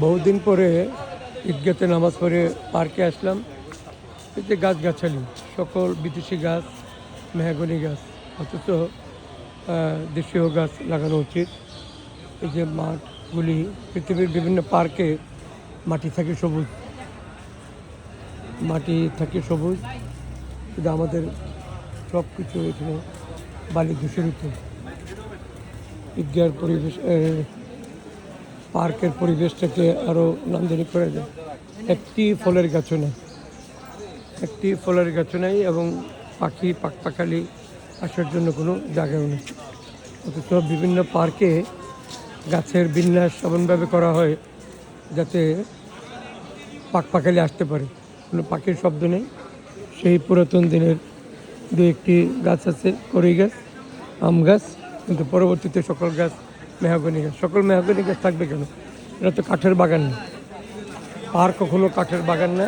বহুদিন পরে ঈদগাতে নামাজ পড়ে পার্কে আসলাম। এই যে গাছগাছালি, সকল বিদেশি গাছ, মেহগনি গাছ, অথচ দেশীয় গাছ লাগানো উচিত। এই যে মাঠগুলি, পৃথিবীর বিভিন্ন পার্কে মাটি থাকে সবুজ, মাটি থাকে সবুজ, কিন্তু আমাদের সব কিছু এখানে বালি দূষিত। ঈদগার পরিবেশ, পার্কের পরিবেশটাকে আরও নান্দনিক করে দেয়। একটি ফলের গাছও নেই, একটি ফলের গাছও নেই, এবং পাখি পাখপাখালি আসার জন্য কোনো জায়গাও নেই। অথচ বিভিন্ন পার্কে গাছের বিন্যাস এমনভাবে করা হয় যাতে পাখপাখালি আসতে পারে, কোনো পাখির শব্দ নেই। সেই পুরাতন দিনের দু একটি গাছ আছে, কড়ই গাছ, আম গাছ, কিন্তু পরবর্তীতে সকল গাছ মেহগনি গাছ। সকল মেহগনি গাছ থাকবে কেন? এটা তো কাঠের বাগান না, পার্ক কখনো কাঠের বাগান না।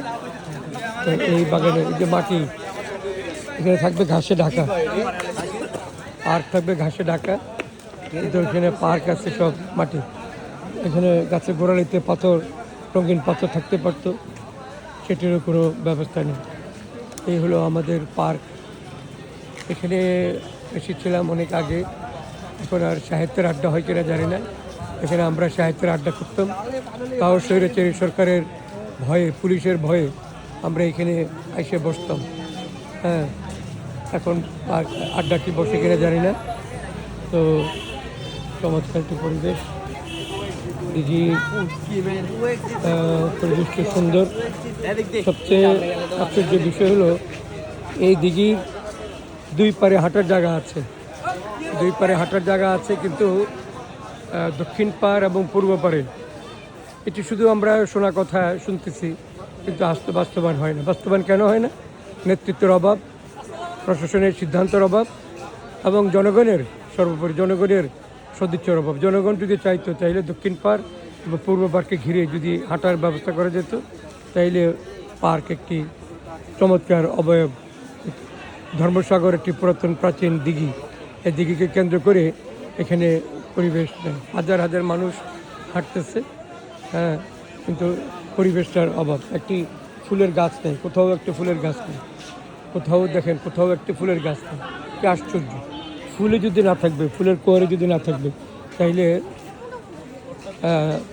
তো এই বাগানে এই যে মাটি, এখানে থাকবে ঘাসে ঢাকা, পার্ক থাকবে ঘাসে ঢাকা, কিন্তু এখানে পার্ক আছে সব মাটি। এখানে গাছের গোড়ালিতে পাথর, রঙিন পাথর থাকতে পারতো, সেটিরও কোনো ব্যবস্থা নেই। এই হলো আমাদের পার্ক। এখানে এসেছিলাম অনেক আগে, এখন আর সাহিত্যের আড্ডা হয় কিনা জানি না। এখানে আমরা সাহিত্যের আড্ডা করতাম, তাও স্বৈরাচারী সরকারের ভয়ে, পুলিশের ভয়ে আমরা এখানে এসে বসতাম। হ্যাঁ, এখন আড্ডা কি বসে কিনা জানি না। তো চমৎকার একটি পরিবেশ, দিঘি, পরিবেশটি সুন্দর। সবচেয়ে আশ্চর্য বিষয় হলো এই দিঘির দুই পারে হাঁটার জায়গা আছে, দুই পারে হাঁটার জায়গা আছে, কিন্তু দক্ষিণ পাড় এবং পূর্ব পাড়ে এটি শুধু আমরা শোনা কথা শুনতেছি, কিন্তু বাস্তবায়ন হয় না। বাস্তবায়ন কেন হয় না? নেতৃত্বের অভাব, প্রশাসনের সিদ্ধান্তের অভাব, এবং জনগণের, সর্বোপরি জনগণের সদিচ্ছার অভাব। জনগণ যদি চাইলে দক্ষিণ পাড় এবং পূর্ব পার্ককে ঘিরে যদি হাঁটার ব্যবস্থা করা যেত, তাইলে পার্ক একটি চমৎকার অবয়ব। ধর্মসাগর একটি পুরাতন প্রাচীন দিঘি, এই দিঘিকে কেন্দ্র করে এখানে পরিবেশ নেই, হাজার হাজার মানুষ হাঁটতেছে। হ্যাঁ, কিন্তু পরিবেশটার অভাব। একটি ফুলের গাছ নেই, কোথাও একটি ফুলের গাছ নেই, কোথাও দেখেন কোথাও একটি ফুলের গাছ নেই। কি আশ্চর্য! ফুলে যদি না থাকবে, ফুলের কোয়ারে যদি না থাকবে, তাইলে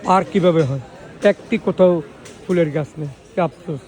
পার্ক কীভাবে হয়? একটি কোথাও ফুলের গাছ নেই, কি আফসোস।